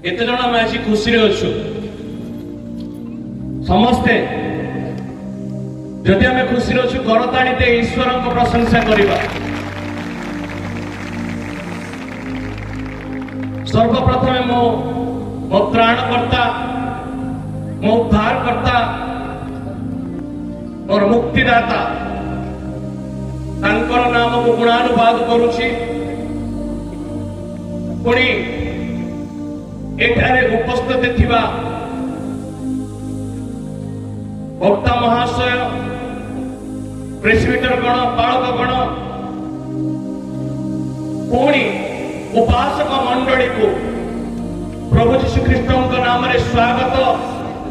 केते जण आम आज खुशी रे अच्छु समस्ते जदि आम खुशी रे अच्छु करताड़ी दे ईश्वर को प्रशंसा करवा। सर्वप्रथमे मो त्राणकर्ता मो उद्धारकर्ता और मुक्तिदाता तांकर नाम को गुणानुवाद करुछि। पुणी एठारे उपस्थित थिबा वक्ता महाशय प्रेसिडेंटर गण पालक गण पुणी उपासक मंडली को प्रभु जीशु ख्रीष्ट नाम रे स्वागत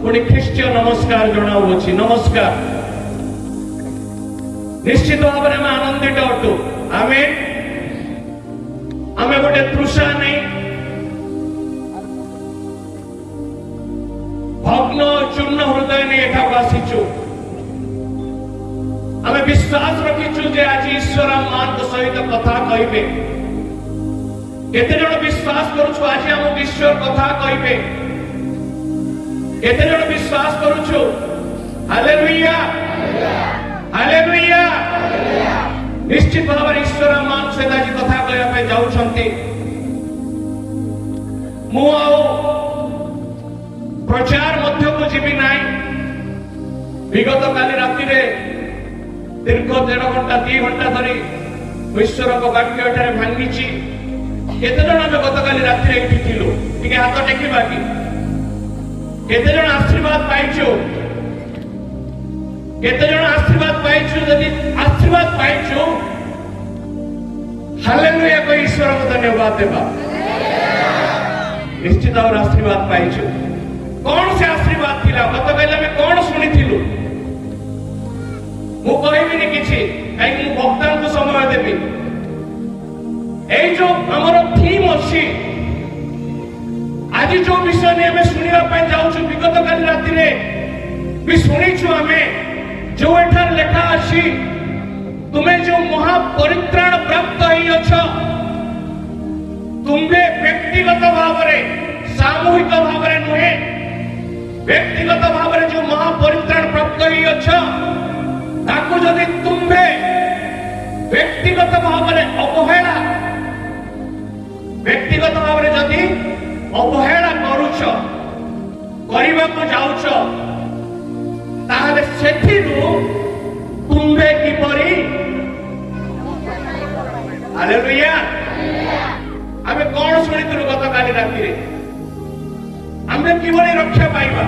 पुणी ख्रीष्टीय नमस्कार जनाऊँच। नमस्कार। निश्चित भाव में आनंदित अटू आमे आमे गोटे तृषा नहीं भग्न चूर्ण हृदय नहीं एठा आसीचु। आमे विश्वास रखीचु जे आज ईश्वर मान सहित कथा कहिबे। केते जण विश्वास करूछु आज हम ईश्वर कथा कहिबे। केते जण विश्वास करूछु हालेलुया हालेलुया। निश्चित भाव में ईश्वर मान से आज कथा कहया पे जाउछंती। मु आउ प्रचार मध्य को जीवी नाई। विगत काली राति रे दीर्घ 1.5 घंटा 2 घंटा धरी ईश्वर को वाक्य एठारे भांगीची। केते जण आमे गतकाली राति रे एठी थिलु टिके हाथ टेकिबा कि केते जण आशीर्वाद पाइछु केते जण आशीर्वाद पाइछु। यदि आशीर्वाद पाइछु हालेलुया को ईश्वर को धन्यवाद देबा। निश्चित और आशीर्वाद पाइछु। कौन से आशीर्वाद थिला गतकाली आमे कौन सुनिथिलु मु कहबिनी किछि काई मु भक्तान को समय देबी। ए जो हमर थीम अछि आज जो विषय ने हमें सुनिबा पय जाउछु विगत काली राति रे भी सुनिछु हमें जो एठार लेखा अछि तुम्हें जो महापरित्राण प्राप्त ही अछ तुम्हें व्यक्तिगत भाव रे सामूहिक भाव रे नुहे व्यक्तिगत भाव रे जो महापरित्राण प्राप्त ही अछ ताकू जदि तुम्हें व्यक्तिगत भाव रे अवहेला व्यक्तिगत भाव रे जदि अवहेला करूछ करबा को जाउछ ताहले सेठिरु तुम्बे किपरि हालेलुया। आमे कोन सुनितु गत काली राति रे आमे किपरि रक्षा पाइबा।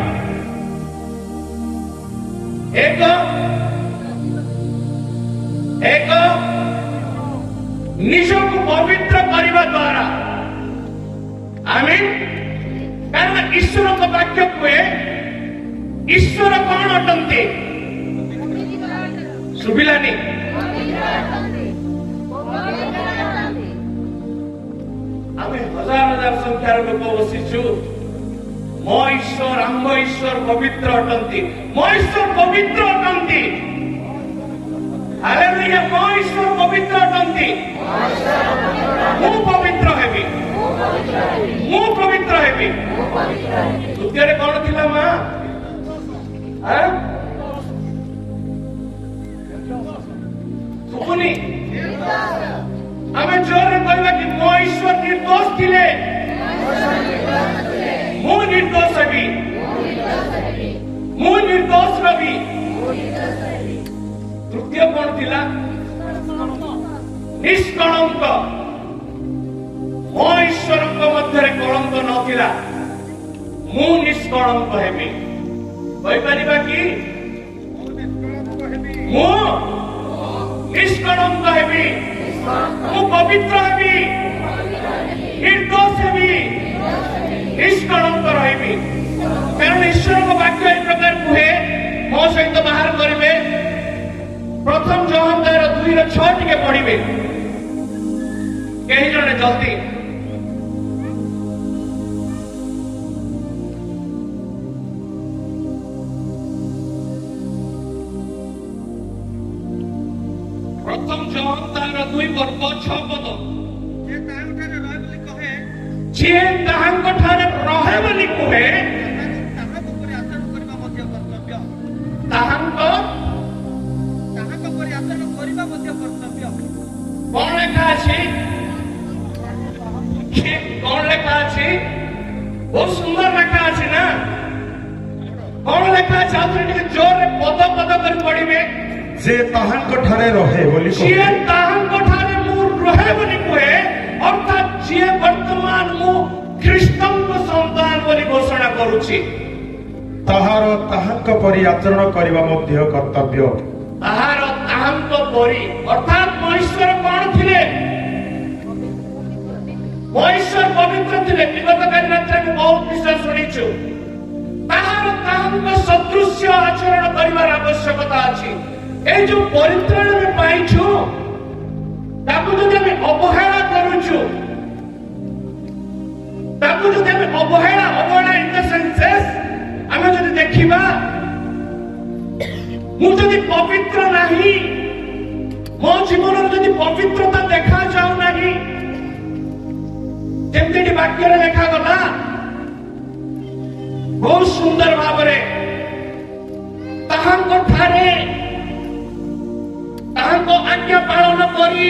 एक एक निजको पवित्र करबा द्वारा आमीन। कारण ईश्वर को वाक्य कुए ईश्वर कौन अटंती सुबिलानी आमे हजार हजार संख्यार लोक बसिछु। मो ईश्वर आम्भ ईश्वर पवित्र अटंती मो ईश्वर पवित्र अटंती हालेलुया। मो ईश्वर पवित्र अटंती मु पवित्र हेबी मु पवित्र हेबी। द्वितीय कौन थिला मां सुकुनी आमे जोरे कहबा कि मो ईश्वर निर्दोष थिले मु निर्दोष हेबी मु निर्दोष रवि। तृतीय कौन थिला निष्कलंक मो ईश्वर मध्य कलंक नथिला मु निष्कलंक हेबी। कहि परिबा कि मु निष्कलंक हेबी मु पवित्र हेबी निर्दोष हेबी निष्कलंक रहिबी। कारण ईश्वर को वाक्य एक प्रकार कुहे मो सहित बाहर करिवे। प्रथम जोहन 2:6 टिके पढ़िबे कहि जने जल्दी। प्रथम जोहन 2:6 पद जे ताहांठारे ରହେ ବୋଲି କୁହେ ତାହାଙ୍କ କଣ ଲେଖା ଅଛି? କଣ ଲେଖା ଅଛି? ବହୁତ ସୁନ୍ଦର ଲେଖା ଅଛି ନା? କଣ ଲେଖା ଅଛି? ଆଉ ଟିକେ ଜୋରରେ ପଦ ପଦ କରି ପଢିବେ। ଯେ ତାହାଙ୍କ ଠାରେ ରହେ ବୋଲି ଯିଏ ତାହାଙ୍କ ଠାରେ ମୁଁ ରହେ ବୋଲି କୁହେ, ଅର୍ଥାତ୍ ଯିଏ ବର୍ତ୍ତମାନ ମୁଁ ଖ୍ରୀଷ୍ଟଙ୍କ ସନ୍ତାନ ବୋଲି ଘୋଷଣା କରୁଛି, ତାହାର ତାହାଙ୍କ ପରି ଆଚରଣ କରିବା ମଧ୍ୟ କର୍ତ୍ତବ୍ୟ। ତାହାର ତାହାଙ୍କ ପରି ଅର୍ଥାତ୍ ମହେଶ୍ୱର କଣ ଥିଲେ? ମହେଶ୍ୱର ପବିତ୍ର ଥିଲେ। ବିଗତ କାଲି ରାତ୍ରରେ ଆମେ ବହୁତ ବିଷୟ ଶୁଣିଛୁ। ତାହାର ତାହାଙ୍କ ସଦୃଶ୍ୟ ଆଚରଣ କରିବାର ଆବଶ୍ୟକତା ଅଛି। এই যে পরিত্রাণ আমি পাইছু, তাকে যদি আমি অবহেলা করুছু, তাকে যদি আমি অবহেলা ইন দ্য সেন্সেস আমি যদি দেখিবা ମୁଁ ଯଦି ପବିତ୍ର ନାହିଁ, ମୋ ଜୀବନରେ ଯଦି ପବିତ୍ରତା ଦେଖାଯାଉ ନାହିଁ, ଯେମିତି ଏଠି ବାକ୍ୟରେ ଲେଖାଗଲା ବହୁତ ସୁନ୍ଦର ଭାବରେ, ତାହାଙ୍କ ଠାରେ ତାହାଙ୍କ ଆଜ୍ଞା ପାଳନ କରି,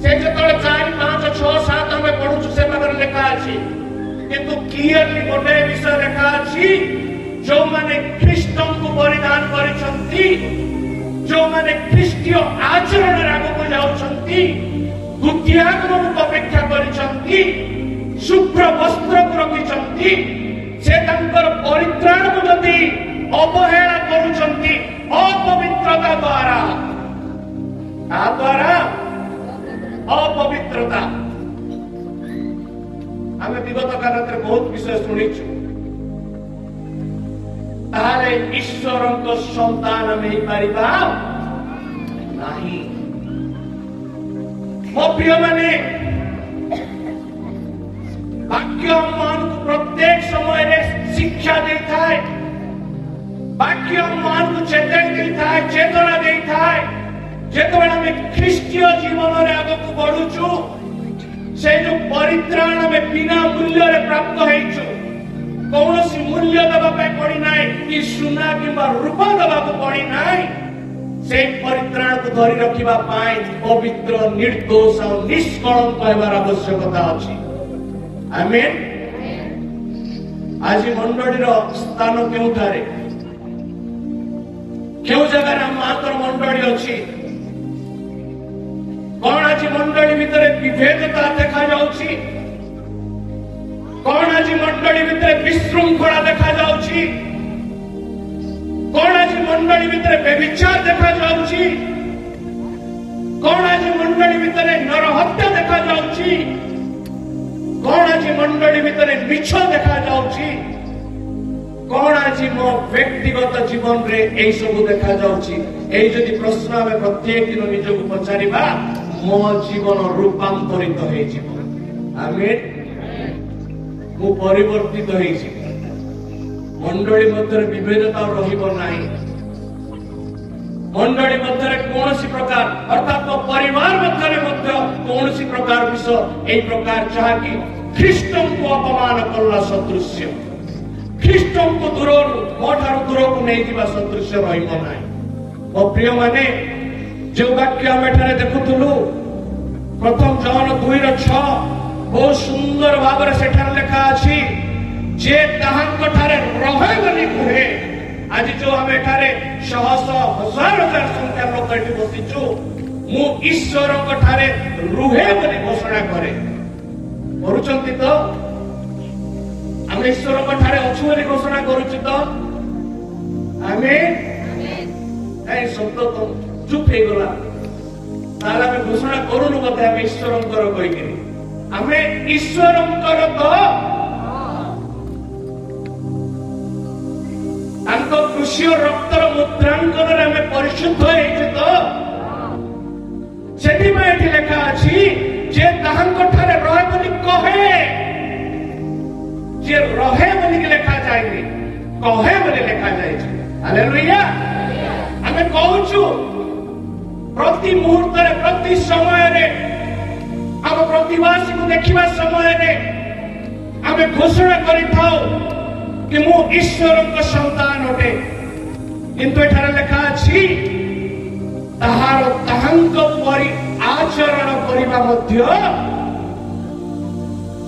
ସେ ଯେତେବେଳେ 4, 5, 6, 7 ଆମେ ପଢୁଛୁ ସେ ଭାବରେ ଲେଖା ଅଛି। କିନ୍ତୁ କ୍ଲିୟରଲି ଗୋଟେ ବିଷୟ ଲେଖା ଅଛି, ଯୋଉମାନେ ଖ୍ରୀଷ୍ଟଙ୍କୁ ପରିଧାନ କରିଛନ୍ତି, ଯୋଉମାନେ ଖ୍ରୀଷ୍ଟୀୟ ଆଚରଣରେ ଆଗକୁ ଯାଉଛନ୍ତି, ଦ୍ୱିତୀୟାଗମନକୁ ଅପେକ୍ଷା କରିଛନ୍ତି, ଶୁଭ୍ର ବସ୍ତ୍ରକୁ ରଖିଛନ୍ତି, ସେ ତାଙ୍କର ପରିତ୍ରାଣକୁ ଯଦି ଅବହେଳା କରୁଛନ୍ତି ଅପବିତ୍ରତା ଦ୍ୱାରା, ତାଦ୍ୱାରା ଅପବିତ୍ରତା। ଆମେ ବିଗତ କାଳରେ ବହୁତ ବିଷୟ ଶୁଣିଛୁ। ତାହେଲେ ଈଶ୍ୱରଙ୍କ ସନ୍ତାନ ଆମେ ହେଇପାରିବା ନାହିଁ। ମୋ ପ୍ରିୟମାନେ, ବାକ୍ୟ ଆମମାନଙ୍କୁ ପ୍ରତ୍ୟେକ ସମୟରେ ଶିକ୍ଷା ଦେଇଥାଏ, ବାକ୍ୟ ଆମମାନଙ୍କୁ ଚେତାଇ ଦେଇଥାଏ, ଚେତନା ଦେଇଥାଏ। ଯେତେବେଳେ ଆମେ ଖ୍ରୀଷ୍ଟୀୟ ଜୀବନରେ ଆଗକୁ ବଢୁଛୁ, ସେ ଯୋଉ ପରିତ୍ରାଣ ଆମେ ବିନା ମୂଲ୍ୟରେ ପ୍ରାପ୍ତ ହେଇଛୁ, କୌଣସି ମୂଲ୍ୟ ଦେବା ପାଇଁ ପଡିନାହିଁ, କି ସୁନା କିମ୍ବା ରୂପା ଦେବାକୁ ପଡିନାହିଁ। সেই ପରିତ୍ରାଣକୁ ଧରି ରଖିବା ପାଇଁ ପବିତ୍ର, ନିର୍ଦ୍ଦୋଷ ଆଉ ନିଷ୍କଳଙ୍କ ହେବାର ଆବଶ୍ୟକତା ଅଛି। ଆମେନ୍। ଆଜି ମଣ୍ଡଳୀର ସ୍ଥାନ କେଉଁଠାରେ? କେଉଁ ଜାଗାରେ ଆମ ମାଙ୍କର ମଣ୍ଡଳୀ ଅଛି? କଣ ଆଜି ମଣ୍ଡଳୀ ଭିତରେ ବିଭେଦତା ଦେଖାଯାଉଛି? କଣ ଆଜି ମଣ୍ଡଳୀ ଭିତରେ ବିଶୃଙ୍ଖଳା ଦେଖାଯାଉଛି? କଣ ଆଜି ମଣ୍ଡଳୀ ଭିତରେ ବ୍ୟଭିଚାର ଦେଖାଯାଉଛି? କଣ ଆଜି ମଣ୍ଡଳୀ ଭିତରେ ନରହତ୍ୟା ଦେଖାଯାଉଛି? କଣ ଆଜି ମଣ୍ଡଳୀ ଭିତରେ ମିଛ ଦେଖାଯାଉଛି? କଣ ଆଜି ମୋ ବ୍ୟକ୍ତିଗତ ଜୀବନରେ ଏଇ ସବୁ ଦେଖାଯାଉଛି? ଏଇ ଯଦି ପ୍ରଶ୍ନ ଆମେ ପ୍ରତ୍ୟେକ ଦିନ ନିଜକୁ ପଚାରିବା, ମୋ ଜୀବନ ରୂପାନ୍ତରିତ ହେଇଯିବ। ଆମେନ୍। ମୁଁ ପରିବର୍ତ୍ତିତ ହେଇଯିବି। ମଣ୍ଡଳୀ ମଧ୍ୟରେ ବିଭେଦତା ରହିବ ନାହିଁ। ମଣ୍ଡଳୀ ମଧ୍ୟରେ କୌଣସି ପ୍ରକାର, ଅର୍ଥାତ୍ ମୋ ପରିବାର ମଧ୍ୟରେ ମଧ୍ୟ କୌଣସି ପ୍ରକାର ବିଷୟ ଏଇ ପ୍ରକାର ଯାହାକି ଖ୍ରୀଷ୍ଟଙ୍କୁ ଅପମାନ କଲା ସଦୃଶ୍ୟ, ଖ୍ରୀଷ୍ଟଙ୍କୁ ଦୂରରୁ, ମୋ ଠାରୁ ଦୂରକୁ ନେଇଯିବା ସଦୃଶ୍ୟ ରହିବ ନାହିଁ। ମୋ ପ୍ରିୟମାନେ, ଯେଉଁ ବାକ୍ୟ ଆମେ ଏଠାରେ ଦେଖୁଥିଲୁ, ପ୍ରଥମ ଜହନ 2:6 ବହୁତ ସୁନ୍ଦର ଭାବରେ ସେଠାରେ ଲେଖା ଅଛି, ଯେ ତାହାଙ୍କ ଠାରେ ରହେ ବୋଲି କୁହେ। ଆଜି ଯୋଉ ଆମେ ଏଠାରେ ଶହ ଶହ ହଜାର ହଜାର ସଂଖ୍ୟା ଲୋକ ଏଠି ବସିଛୁ, ମୁଁ ଈଶ୍ୱରଙ୍କ ଠାରେ ରୁହେ ବୋଲି ଘୋଷଣା କରେ। କରୁଛନ୍ତି ତ? ଆମେ ଈଶ୍ୱରଙ୍କ ଠାରେ ଅଛୁ ବୋଲି ଘୋଷଣା କରୁଛୁ ତ? ଆମେ କାହିଁ ଶବ୍ଦ ତ ଚୁପ୍ ହେଇଗଲା? ତାହେଲେ ଆମେ ଘୋଷଣା କରୁନୁ ବୋଧେ ଆମେ ଈଶ୍ୱରଙ୍କର କହିକିରି। ଆମେ ଈଶ୍ୱରଙ୍କର ତ, ତାଙ୍କ କୃଷିୟ ରକ୍ତର ମୁଦ୍ରାଙ୍କନରେ ଆମେ ପରିଶୁଦ୍ଧ ହେଇଛୁ ତ? ସେଥିପାଇଁ ଏଠି ଲେଖା ଅଛି, ଯେ ତାହାଙ୍କ ଠାରେ ରହେ ବୋଲି କହେ। ଯେ ରହେ ବୋଲିକି ଲେଖା ଯାଇନି, କହେ ବୋଲି ଲେଖା ଯାଇଛି। ହାଲେଲୁୟା। ଆମେ କହୁଛୁ ପ୍ରତି ମୁହୂର୍ତ୍ତରେ, ପ୍ରତି ସମୟରେ, ଆମ ପ୍ରତିବାସୀକୁ ଦେଖିବା ସମୟରେ ଆମେ आमे घोषणा करिथाओ कि मु ईश्वरक संतान अटे किंतु एठारे लेखा अछि ताहार ताहांक परि आचरण करिबा मध्य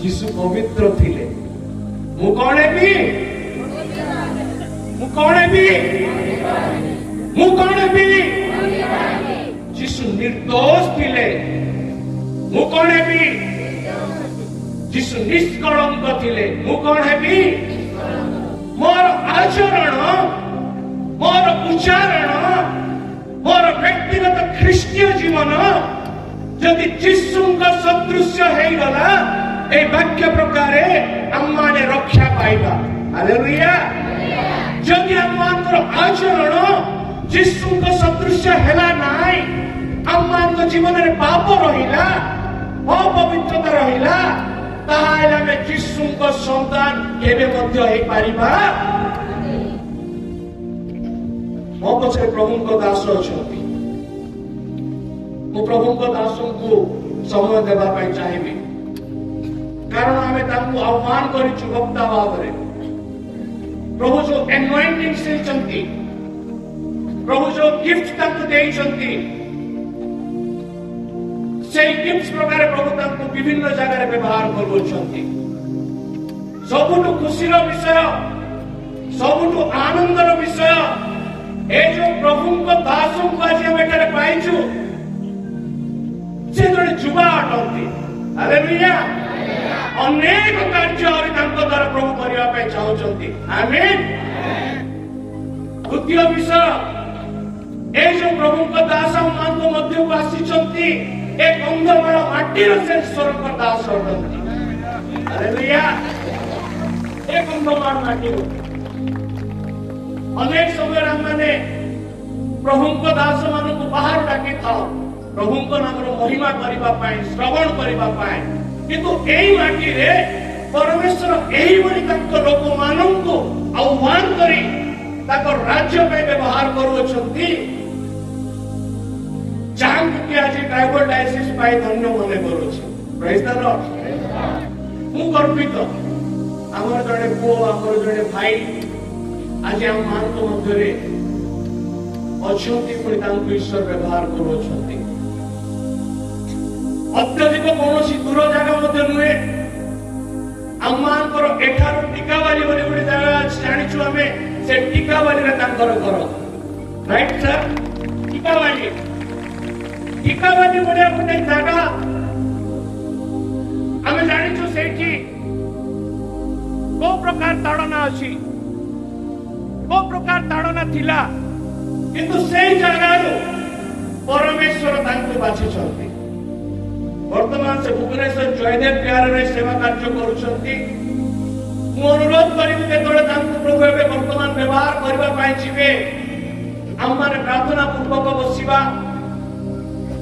यीशु पवित्र थिले मु कोन हेबी यीशु निर्दोष थिले मु कोन हेबी यीशु निष्कलंक थिले मु कोन हेबी मोर आचरण मोर उच्चारण मोर व्यक्तिगत ख्रीष्टीय जीवन जदि यीशुଙ୍କ सदृश्य हे गला ए वाक्य प्रकारे आम्माने रक्षा पाइबा हालेलुया जदि आम्मानकर आचरण यीशुଙ୍କ सदृश्य हेला नाइ आम्मानक जीवन रे पाप रहिला अपवित्रता रहिला ताहाले आमे यीशुଙ୍କ संतान केबे मध्य हे पारिबा मो पछे प्रभुଙ୍କ दास अछंती मो प्रभुଙ୍କ दासଙ୍କୁ समय देबा पई चाहिबी कारण आमे तांको आह्वान करिछु वक्ता भावरे प्रभु जो एनॉइंटिंग से चंती प्रभु जो गिफ्ट तांको देइछंती से गिफ्ट प्रकार प्रभु तांको विभिन्न जगह रे व्यवहार करूछंती सबुटु खुशीर विषय सबुटु आनंदर विषय ए जो प्रभुଙ୍କ दासଙ୍କୁ आज हम एଠାରେ पाइछु से जଣେ ଯୁବା ଅଟନ୍ତି ହାଲେଲୁୟା अनेक कार्य और तांको द्वारा प्रभु करिया पे चाहुचंती आमीन द्वितीय विषय ए जो प्रभुଙ୍କ दास मान को मध्य को आसीचंती ए कंदमाळ माटीर से स्वर्ग दास अटंती हालेलुया ए कंदमाळ माटीर अनेक समय हम माने प्रभुଙ୍କ दास मान को बाहर डाकी था प्रभुଙ୍କ नाम रो महिमा करिबा पाए श्रवण करिबा पाए किंतु एही माटी रे परमेश्वर एही बली तक लोक माननको आह्वान करी ताको राज्य पे व्यवहार करूछंती जान के आज ट्राइबल डायसिस पाई धन्य मने करूछ प्रेज द लॉर्ड मु गर्वित हमर जड़े पो हमर जड़े भाई आज हम मान को मध्य रे अछंती पुनी तांको ईश्वर व्यवहार करूछंती अत्यधिक कौन दूर जगह मध्य नुहे आमर एठार टीकावाली बोली गोटे जगह जानिछु आमे से टीकावाली रे तांकर घर राइट सर टीकावाली बोले गोटे जगह आमे जानिछु सेठी को प्रकार ताड़ना अछि को प्रकार ताड़ना थिला किंतु से जगह परमेश्वर तांको बाछि छथि वर्तमान से भुवनेश्वर जयदेव प्यार रे सेवा कार्य करूछंती मु अनुरोध करिबि जे तोरे तांको प्रभु एबे वर्तमान व्यवहार करबा पाई छिबे हमर प्रार्थना पूर्वक बसिबा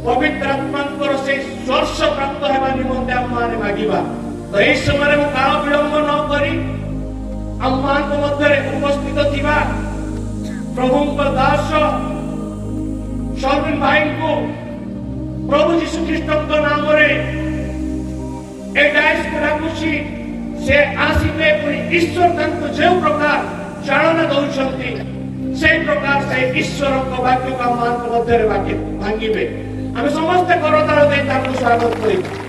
पवित्र आत्मांकर से स्पर्श प्राप्त हेबा निमंते हममाने मागिबा तो एई समय मु काल विलंब न करी हममान को मध्य उपस्थित थिबा प्रभुଙ୍କ दास सर्विन भाई को प्रभु यीशु ख्रीष्टଙ୍କ नामरे ए डाइस को डाकुछि से आसीबे पुनी ईश्वर तांको जे प्रकार चालना दउछंती से प्रकार से ईश्वरଙ୍କ वाक्य का मान को मध्य रे भांगिबे हम समस्त करताल दे तांको स्वागत करी